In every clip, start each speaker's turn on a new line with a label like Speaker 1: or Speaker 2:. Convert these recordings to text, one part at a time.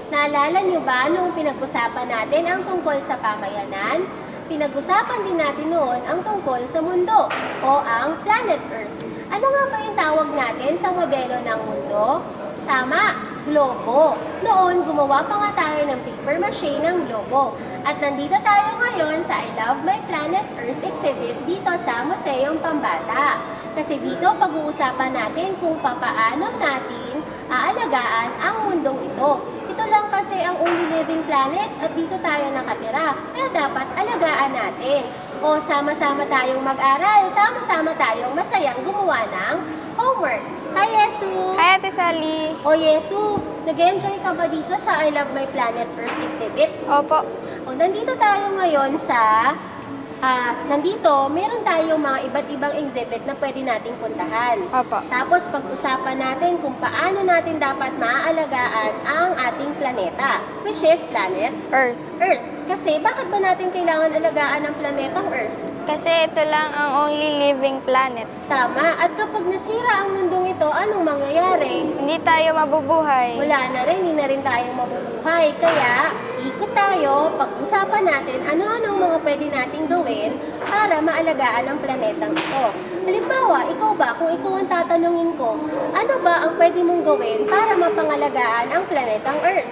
Speaker 1: Naalala niyo ba nung pinag-usapan natin ang tungkol sa pamayanan? Pinag-usapan din natin noon ang tungkol sa mundo o ang planet Earth. Ano nga ba yung tawag natin sa modelo ng mundo? Tama, globo. Noon, gumawa pa nga tayo ng paper mache ng globo. At nandito tayo ngayon sa I Love My Planet Earth exhibit dito sa Museum Pambata. Kasi dito pag-uusapan natin kung papaano natin aalagaan ang mundong ito. Ito lang kasi ang only living planet at dito tayo nakatira. Kaya dapat alagaan natin. O sama-sama tayong mag-aral, sama-sama tayong masayang gumawa ng homework. Hi, Yesu!
Speaker 2: Hi, Ate Sally!
Speaker 1: O Yesu, nag-enjoy ka ba dito sa I Love My Planet Earth exhibit?
Speaker 2: Opo.
Speaker 1: O, nandito tayo ngayon sa, meron tayong mga iba't ibang exhibit na pwede nating puntahan.
Speaker 2: Opo.
Speaker 1: Tapos pag-usapan natin kung paano natin dapat maaalagaan ang ating planeta, which is planet
Speaker 2: Earth.
Speaker 1: Earth. Kasi bakit ba natin kailangan alagaan ang planetang Earth?
Speaker 2: Kasi ito lang ang only living planet.
Speaker 1: Tama. At kapag nasira ang mundong ito, anong mangyayari?
Speaker 2: Hindi tayo mabubuhay.
Speaker 1: Wala na rin, hindi na rin tayo mabubuhay. Kaya, ikot tayo, pag-usapan natin ano-anong mga pwede nating gawin para maalagaan ang planetang ito. Halimbawa, ikaw ba, kung ikaw ang tatanungin ko, ano ba ang pwede mong gawin para mapangalagaan ang planetang Earth?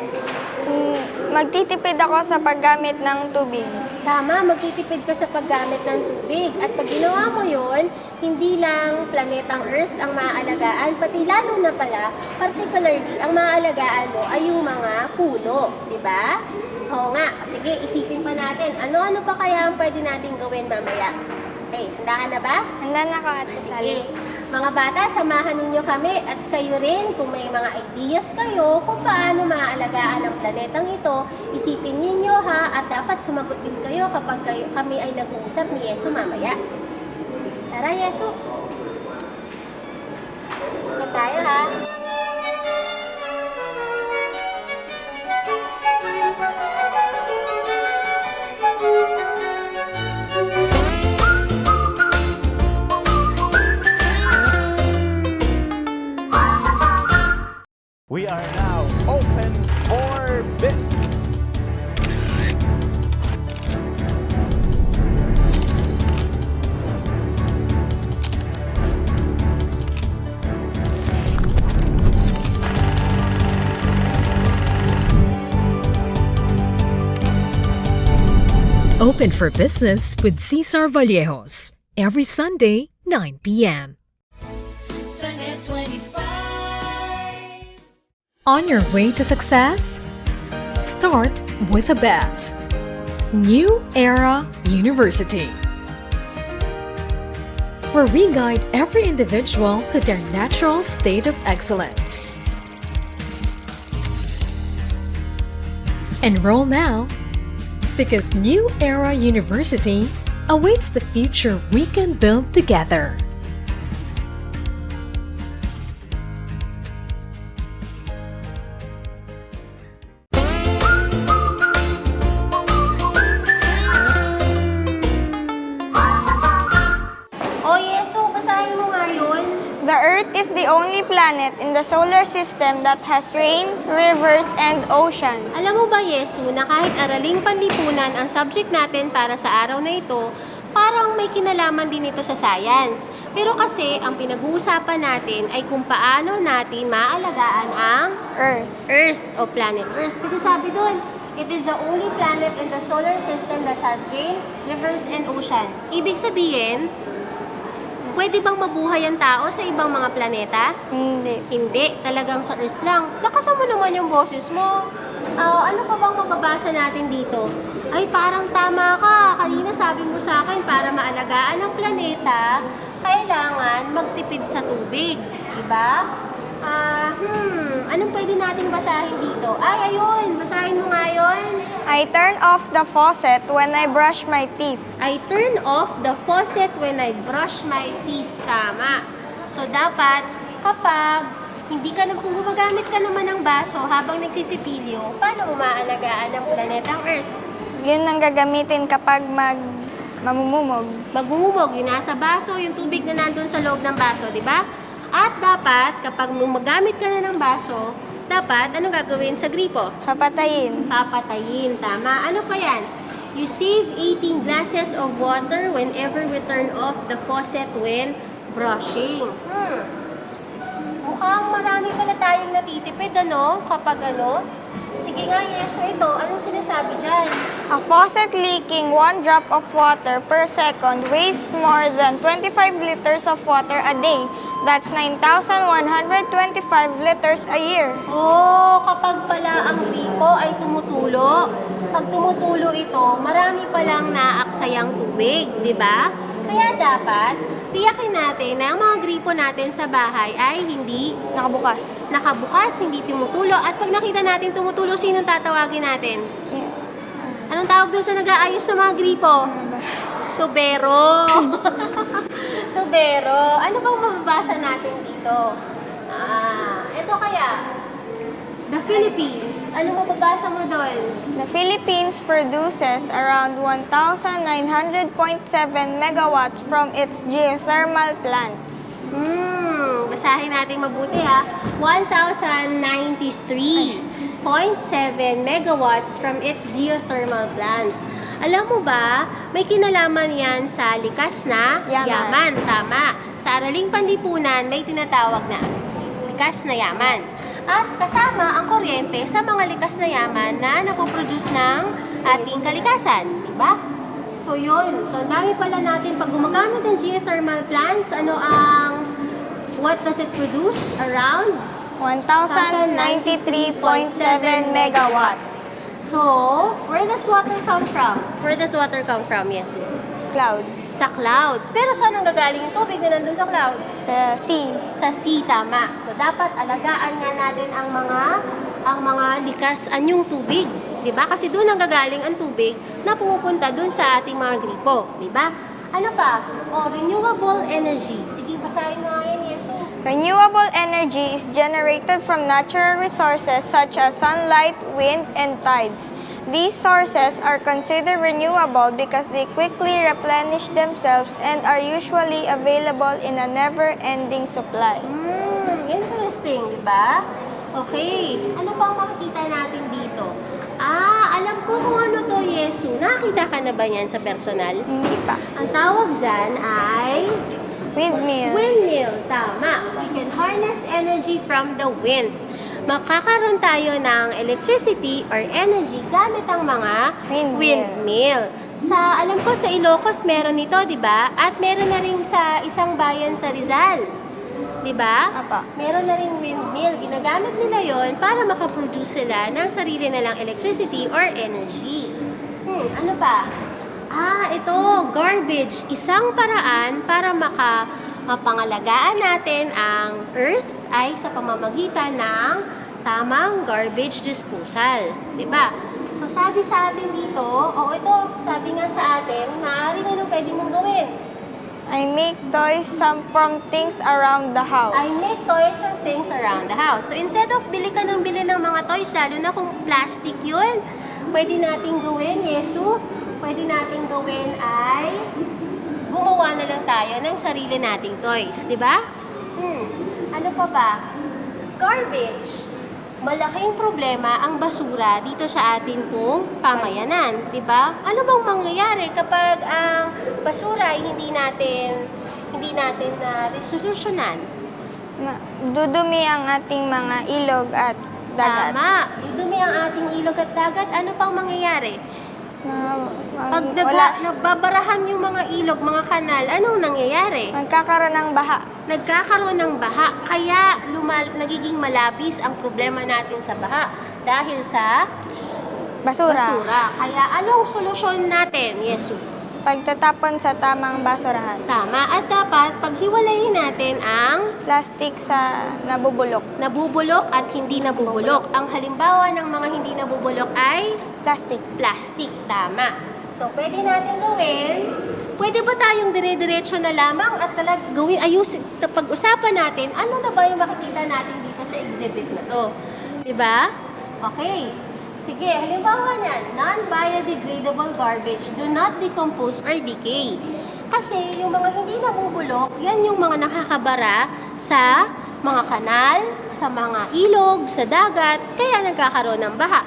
Speaker 2: Magtitipid ako sa paggamit ng tubig.
Speaker 1: Tama, magtitipid ka sa paggamit ng tubig. At pag ginawa mo yun, hindi lang planetang Earth ang maaalagaan, pati lalo na pala, particularly, ang maaalagaan mo ay yung mga puno. Diba? Oo nga. Sige, isipin pa natin. Ano-ano pa kaya ang pwede natin gawin mamaya? Okay, handa ka na ba?
Speaker 2: Handa na ako, Ate Sally.
Speaker 1: Sige. Mga bata, samahan ninyo kami at kayo rin kung may mga ideas kayo kung paano maaalagaan ang planetang ito, isipin ninyo ha at dapat sumagot din kayo kapag kami ay nag-uusap ni Yesu mamaya. Tara, Yesu! Huwag tayo ha!
Speaker 3: We are now open for business.
Speaker 4: Open for Business with Cesar Vallejos. Every Sunday, 9 p.m.
Speaker 5: Sunday 25.
Speaker 4: On your way to success? Start with the best. New Era University, where we guide every individual to their natural state of excellence. Enroll now, because New Era University awaits the future we can build together.
Speaker 2: The Earth is the only planet in the solar system that has rain, rivers, and oceans.
Speaker 1: Alam mo ba, Yesu, na kahit araling panlipunan ang subject natin para sa araw na ito, parang may kinalaman din ito sa science. Pero kasi, ang pinag-uusapan natin ay kung paano natin maalagaan ang Earth o planet Earth. Kasi sabi doon, it is the only planet in the solar system that has rain, rivers, and oceans. Ibig sabihin, pwede bang mabuhay ang tao sa ibang mga planeta?
Speaker 2: Hindi.
Speaker 1: Hindi, talagang sa Earth lang. Lakasan mo naman yung boses mo. Ano pa bang mababasa natin dito? Ay, parang tama ka. Kanina sabi mo sa akin, para maalagaan ang planeta, kailangan magtipid sa tubig. Diba? Anong pwede nating basahin dito? Ay, ayun. Basahin mo nga yun.
Speaker 2: I turn off the faucet when I brush my teeth.
Speaker 1: I turn off the faucet when I brush my teeth. Tama. So, dapat kapag kung gumagamit ka naman ng baso habang nagsisipilyo, paano mo maaalagaan ang planetang Earth?
Speaker 2: Yun ang gagamitin kapag mamumumog.
Speaker 1: Magmumumog, yung nasa baso, yung tubig na nandun sa loob ng baso, di ba? At dapat, kapag magamit ka na ng baso, dapat anong gagawin sa gripo?
Speaker 2: Papatayin.
Speaker 1: Papatayin. Tama. Ano pa yan? You save 18 glasses of water whenever we turn off the faucet when brushing. Mukhang marami pala tayong natitipid, ano? Kapag ano? Sige nga, yes. So ito, anong sinasabi dyan?
Speaker 2: A faucet leaking 1 drop of water per second wastes more than 25 liters of water a day. That's 9,125 liters a year.
Speaker 1: Oh, kapag pala ang gripo ay tumutulo, pag tumutulo ito, marami palang naaksayang tubig, di ba? Kaya dapat, tiyakin natin na ang mga gripo natin sa bahay ay hindi
Speaker 2: Nakabukas.
Speaker 1: nakabukas, hindi tumutulo. At pag nakita natin tumutulo, sinong tatawagin natin? Anong tawag doon sa nag-aayos sa mga gripo? Tubero. Tubero. Ano bang mababasa natin dito? Ito kaya. The Philippines. Ano mababasa mo doon?
Speaker 2: The Philippines produces around 1,900.7 megawatts from its geothermal plants.
Speaker 1: Basahin natin mabuti ha. 1,093.7 megawatts from its geothermal plants. Alam mo ba, may kinalaman yan sa likas na
Speaker 2: Yaman.
Speaker 1: Tama. Sa Araling Panlipunan, may tinatawag na likas na yaman. At kasama ang kuryente sa mga likas na yaman na napoproduce ng ating kalikasan. Diba? So yun. So ang dami pala natin pag gumagamit ng geothermal plants, what does it produce? Around
Speaker 2: 1,093.7 megawatts.
Speaker 1: So, where does water come from? Where does water come from, Yesu?
Speaker 2: Clouds.
Speaker 1: Sa clouds. Pero saan ang gagaling yung tubig na nandun sa clouds?
Speaker 2: Sa sea.
Speaker 1: Sa sea, tama. So, dapat alagaan nga natin ang mga likas, anyong tubig. Diba? Kasi doon ang gagaling ang tubig na pumupunta doon sa ating mga gripo. Diba? Ano pa? Renewable energy. Sige, basahin mo nga yan, Yesu.
Speaker 2: Renewable energy is generated from natural resources such as sunlight, wind, and tides. These sources are considered renewable because they quickly replenish themselves and are usually available in a never-ending supply.
Speaker 1: Interesting, di ba? Okay. Ano pa ang makikita natin dito? Alam ko kung ano to, Yesu. Nakakita ka na ba niyan sa personal?
Speaker 2: Hindi pa.
Speaker 1: Ang tawag dyan ay
Speaker 2: Windmill.
Speaker 1: windmill. Tama. We can harness energy from the wind. Makakaroon tayo ng electricity or energy gamit ang mga windmill. Alam ko sa Ilocos meron nito, di ba? At meron na rin sa isang bayan sa Rizal. Di ba?
Speaker 2: Apa.
Speaker 1: Meron na rin windmill. Ginagamit nila yon para makaproduce sila ng sarili nilang electricity or energy. Ano pa? Ito, garbage. Isang paraan para mapangalagaan natin ang earth ay sa pamamagitan ng tamang garbage disposal. Diba? So, sabi sa atin dito, ito, sabi nga sa atin, maaaring ano pwede mong gawin?
Speaker 2: I make toys from things around the house.
Speaker 1: I make toys from things around the house. So, instead of bili ka ng mga toys, lalo na kung plastic yun, pwede nating gawin, Yesu, pwede nating gawin ay gumawa na lang tayo ng sarili nating toys, di ba? Ano pa ba? Garbage. Malaking problema ang basura dito sa atin pong pamayanan, di ba? Ano bang mangyayari kapag ang basura ay hindi natin na resolusyonan?
Speaker 2: Dudumi ang ating mga ilog at dagat.
Speaker 1: Tama. Dudumi ang ating ilog at dagat. Ano pang mangyayari? Pag nagbabarahan yung mga ilog, mga kanal, anong nangyayari?
Speaker 2: Magkakaroon ng baha.
Speaker 1: Nagkakaroon ng baha. Kaya nagiging malabis ang problema natin sa baha dahil sa basura. Kaya anong solusyon natin, Yesu?
Speaker 2: Pagtatapon sa tamang basurahan.
Speaker 1: Tama. At dapat paghiwalayin natin ang
Speaker 2: Plastic sa nabubulok.
Speaker 1: nabubulok at hindi nabubulok. Ang halimbawa ng mga hindi nabubulok ay
Speaker 2: Plastic.
Speaker 1: plastic. Tama. So, pwede natin gawin. Pwede ba tayong dire-diretso na lamang at pag-usapan natin, ano na ba yung makikita natin dito sa exhibit na to? Diba? Okay. Sige, halimbawa niyan, non-biodegradable garbage do not decompose or decay. Kasi yung mga hindi nabubulok, yan yung mga nakakabara sa mga kanal, sa mga ilog, sa dagat, kaya nagkakaroon ng baha.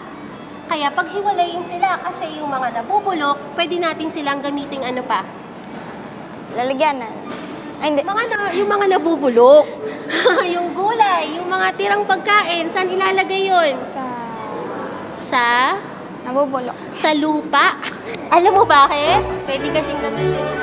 Speaker 1: Kaya pag hiwalayin sila kasi yung mga nabubulok, pwede natin silang gamiting ano pa?
Speaker 2: Lalagyanan. Ay, hindi.
Speaker 1: Yung mga nabubulok. Yung gulay, yung mga tirang pagkain, saan ilalagay yun? Sa
Speaker 2: Nabubulok.
Speaker 1: sa lupa. Alam mo bakit? Pwede kasing gamitin yun.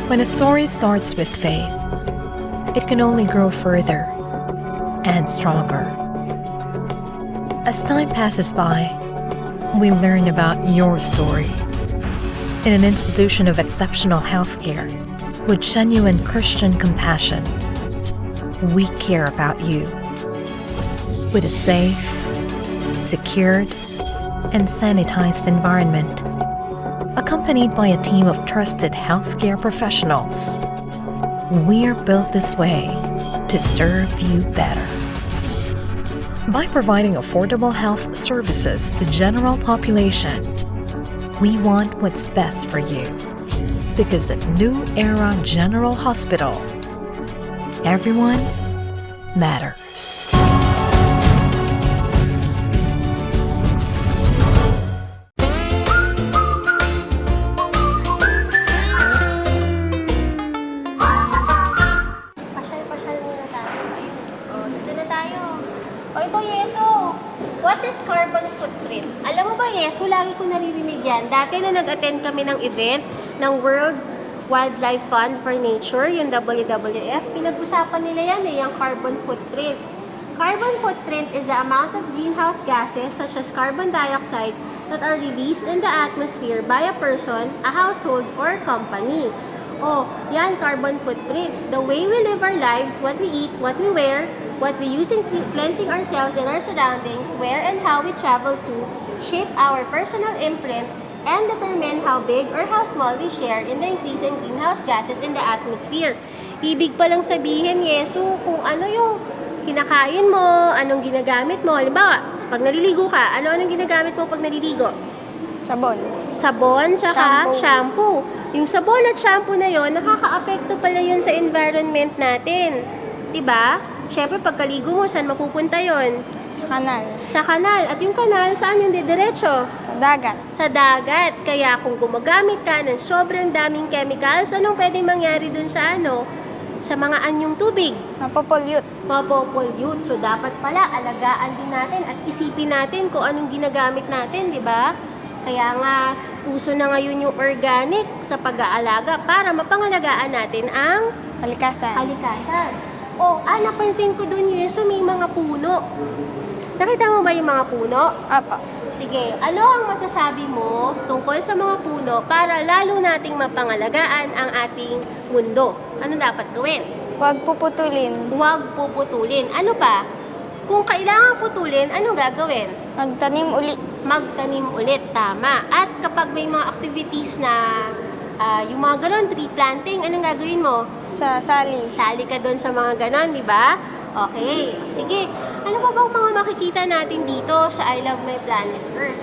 Speaker 4: When a story starts with faith, it can only grow further and stronger. As time passes by, we learn about your story. In an institution of exceptional healthcare with genuine Christian compassion, we care about you. With a safe, secured, and sanitized environment, accompanied by a team of trusted healthcare professionals, we are built this way to serve you better. By providing affordable health services to general population, we want what's best for you. Because at New Era General Hospital, everyone matters.
Speaker 1: Pasyal muna tayo. Ayun. Dito na tayo. Ito, Yeso. What is carbon footprint? Alam mo ba, Yeso, lagi ko naririnig yan. Dati na nag-attend kami ng event ng World Wildlife Fund for Nature, yung WWF, pinag-usapan nila yan yung carbon footprint. Carbon footprint is the amount of greenhouse gases such as carbon dioxide that are released in the atmosphere by a person, a household, or company. Oh, yan, carbon footprint. The way we live our lives, what we eat, what we wear, what we use in cleansing ourselves and our surroundings, where and how we travel to, shape our personal imprint, and determine how big or how small we share in the increase in greenhouse gases in the atmosphere. Ibig palang sabihin, Yesu, kung ano yung kinakain mo, anong ginagamit mo. Halimbawa, pag naliligo ka, anong ginagamit mo pag naliligo?
Speaker 2: Sabon.
Speaker 1: Sabon, tsaka shampoo. Yung sabon at shampoo na yon, nakaka-apekto pala yun sa environment natin. Diba? Siyempre, pagkaligo mo, saan mapupunta yon?
Speaker 2: Sa kanal.
Speaker 1: Sa kanal. At yung kanal, saan yung didiretso?
Speaker 2: Sa dagat.
Speaker 1: Sa dagat. Kaya kung gumagamit ka ng sobrang daming chemicals, anong pwedeng mangyari dun sa sa mga anyong tubig?
Speaker 2: Napopollute.
Speaker 1: Mapopollute. So, dapat pala, alagaan din natin at isipin natin kung anong ginagamit natin, di ba? Kaya nga, uso na ngayon yung organic sa pag-aalaga para mapangalagaan natin ang
Speaker 2: Kalikasan.
Speaker 1: kalikasan. Napansin ko dun, Yeso, may mga puno. Nakita mo ba yung mga puno?
Speaker 2: Apa.
Speaker 1: Sige, ano ang masasabi mo tungkol sa mga puno para lalo nating mapangalagaan ang ating mundo? Ano dapat gawin?
Speaker 2: Huwag puputulin.
Speaker 1: Huwag puputulin. Ano pa? Kung kailangan putulin, ano gagawin?
Speaker 2: Magtanim uli.
Speaker 1: Magtanim ulit, tama. At kapag may mga activities na yung mga ganon, tree planting, anong gagawin mo?
Speaker 2: Sa sali.
Speaker 1: Sali ka doon sa mga ganon, di ba? Okay, sige. Ano pa bang mga makikita natin dito sa I Love My Planet Earth?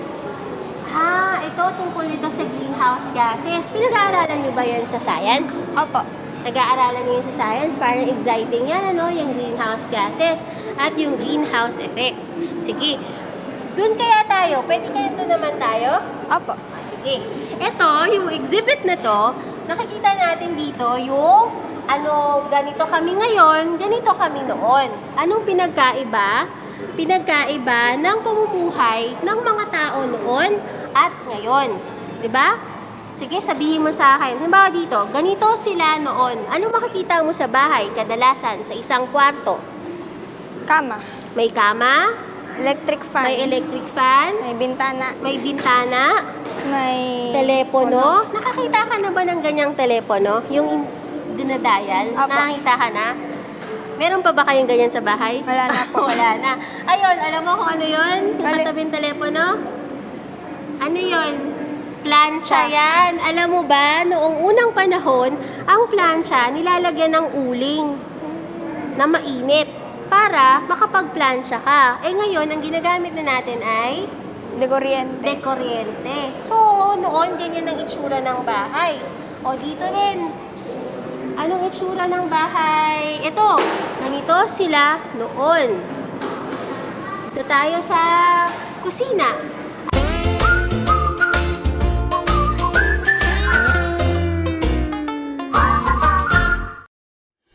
Speaker 1: Ito tungkol ito sa greenhouse gases. Pinag-aaralan niyo ba yan sa science?
Speaker 2: Opo.
Speaker 1: Nag-aaralan niyo yan sa science, parang exciting yan, yung greenhouse gases at yung greenhouse effect. Sige, doon kaya tayo. Pwede kaya doon naman tayo?
Speaker 2: Opo.
Speaker 1: Sige. Ito, yung exhibit na to, nakikita natin dito yung ganito kami ngayon, ganito kami noon. Anong pinagkaiba? Pinagkaiba ng pamumuhay ng mga tao noon at ngayon. 'Di ba? Sige, sabihin mo sa akin. Halimbawa dito, ganito sila noon. Anong makikita mo sa bahay kadalasan sa isang kwarto?
Speaker 2: Kama.
Speaker 1: May kama,
Speaker 2: Electric fan.
Speaker 1: may electric fan,
Speaker 2: May bintana.
Speaker 1: may bintana,
Speaker 2: May
Speaker 1: telepono. Nakakita ka na ba ng ganyang telepono? Yung dinadial?
Speaker 2: Apo.
Speaker 1: Nakakita ka na? Meron pa ba kayong ganyan sa bahay?
Speaker 2: Wala na po.
Speaker 1: Wala na. Ayun, alam mo kung ano yun? Yung
Speaker 2: Ano?
Speaker 1: katabing telepono? Ano yun? Plancha yan. Alam mo ba, noong unang panahon, ang plancha nilalagyan ng uling na mainit para para makapagplansya ka. Eh ngayon, ang ginagamit na natin ay
Speaker 2: De kuryente.
Speaker 1: dekuryente. So, noon, ganyan ang itsura ng bahay. O, dito rin. Anong itsura ng bahay? Ito, ganito sila noon. Dito tayo sa kusina.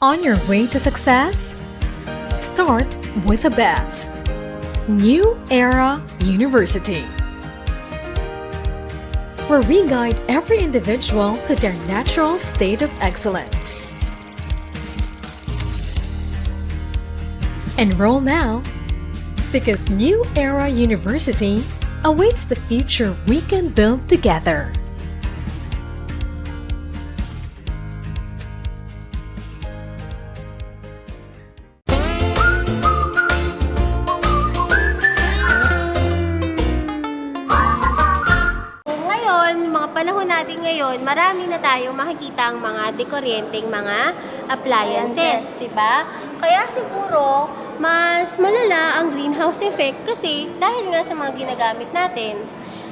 Speaker 4: On your way to success? Start with the best. New Era University, where we guide every individual to their natural state of excellence. Enroll now, because New Era University awaits the future we can build together.
Speaker 1: Panahon natin ngayon, marami na tayong makikita ang mga dekuryenteng mga appliances, di ba? Kaya siguro, mas malala ang greenhouse effect kasi dahil nga sa mga ginagamit natin.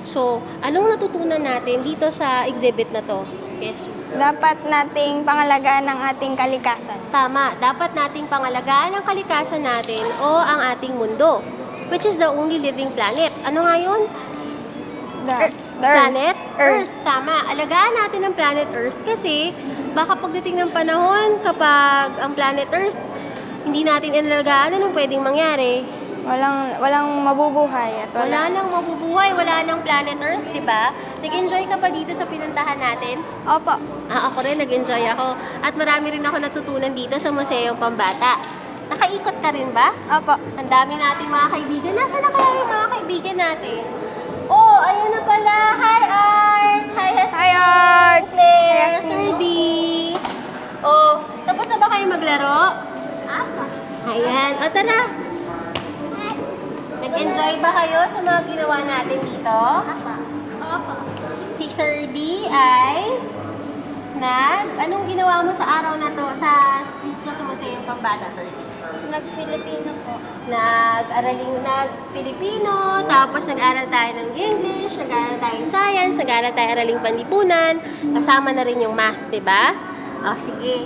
Speaker 1: So, anong natutunan natin dito sa exhibit na to? Yes.
Speaker 2: Dapat nating pangalagaan ang ating kalikasan.
Speaker 1: Tama, dapat nating pangalagaan ang kalikasan natin o ang ating mundo, which is the only living planet. Ano nga yun? Planet Earth. Tama. Alagaan natin ang planet Earth kasi baka pagdating ng panahon kapag ang planet Earth hindi natin inalagaan, anong pwedeng mangyari?
Speaker 2: Walang mabubuhay at
Speaker 1: Wala nang mabubuhay, wala nang planet Earth, di ba? Nag-enjoy ka pa dito sa pinuntahan natin?
Speaker 2: Opo.
Speaker 1: Ako rin, nag-enjoy ako. At marami rin ako natutunan dito sa Museong Pambata. Nakaikot ka rin ba?
Speaker 2: Opo.
Speaker 1: Ang dami nating mga kaibigan. Nasaan na kaya yung mga kaibigan natin? Oh, ayan na pala. Hi, Art! Hi, Hesper!
Speaker 2: Hi, Art!
Speaker 1: Claire!
Speaker 2: Hi, Yasmin.
Speaker 1: 3D! Oh, tapos na ba kayo maglaro? Ayan. O, tara! Nag-enjoy ba kayo sa mga ginawa natin dito? Opo. Si 3D ay anong ginawa mo sa araw na to sa Museum Pambata, 3D?
Speaker 2: Nag-Filipino po.
Speaker 1: Nag-Filipino, tapos nag-aral tayo ng English, nag-aral tayo ng Science, nag-aral tayo araling panlipunan, kasama na rin yung math, diba? O, sige.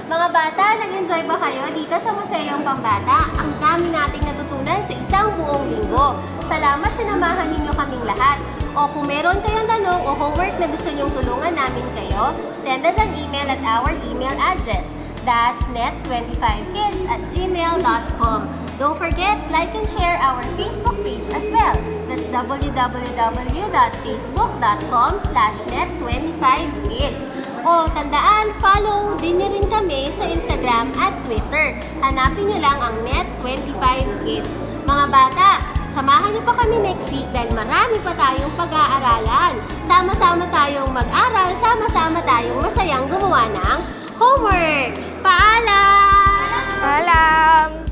Speaker 1: Mga bata, nag-enjoy ba kayo dito sa Museong Pambata? Ang dami nating natutunan sa isang buong linggo. Salamat sa namahan ninyo kaming lahat. O kung meron kayong tanong o homework na gusto nyong tulungan namin kayo, send us an email at our email address. That's net25kids@gmail.com. Don't forget, like and share our Facebook page as well. That's www.facebook.com/net25kids. O, tandaan, follow din niyo rin kami sa Instagram at Twitter. Hanapin niyo lang ang Net25Kids. Mga bata, samahan niyo pa kami next week dahil marami pa tayong pag-aaralan. Sama-sama tayong mag-aral, sama-sama tayong masayang gumawa ng homework. Paalam!
Speaker 2: Paalam!